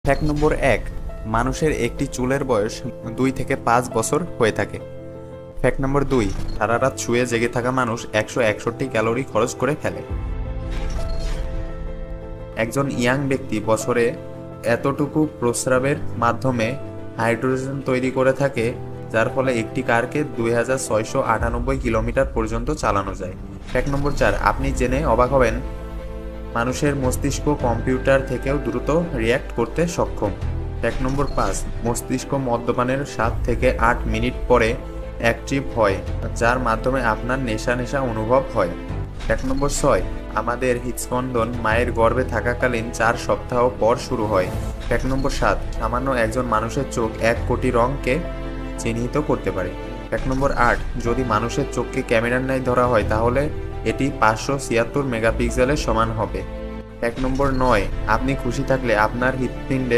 Fact নম্বর 1, মানুষের একটি চুলের বয়স 2 থেকে 5 বছর হয়ে থাকে। ফ্যাক্ট নম্বর 2, সারা রাত শুয়ে জেগে থাকা মানুষ 161 ক্যালোরি খরচ করে ফেলে। একজন ইয়াং ব্যক্তি বছরে এতটুকু প্রস্রাবের মাধ্যমে হাইড্রোজেন তৈরি করে থাকে, যার ফলে একটি কারকে 2698 কিলোমিটার পর্যন্ত চালানো যায়। ফ্যাক্ট নম্বর 4, আপনি জেনে অবাক হবেন মানুষের মস্তিষ্ক কম্পিউটার থেকেও দ্রুত রিয়্যাক্ট করতে সক্ষম। ফ্যাক্ট নম্বর 5, মস্তিষ্ক মদ্যপানের 7 থেকে 8 মিনিট পরে অ্যাক্টিভ হয়, যার মাধ্যমে আপনার নেশা নেশা অনুভব হয়। ফ্যাক্ট নম্বর 6, আমাদের হৃদস্পন্দন মায়ের গর্ভে থাকাকালীন 4 সপ্তাহ পর শুরু হয়। ফ্যাক্ট নম্বর 7, সামান্য একজন মানুষের চোখ 1 কোটি রঙকে চিহ্নিত করতে পারে। ফ্যাক্ট নম্বর 8, যদি মানুষের চোখকে ক্যামেরার ন্যায় ধরা হয় তাহলে এটি 576 মেগাপিক্সেলের সমান হবে। ফ্যাক্ট নম্বর 9, আপনি খুশি থাকলে আপনার হৃৎপিণ্ডে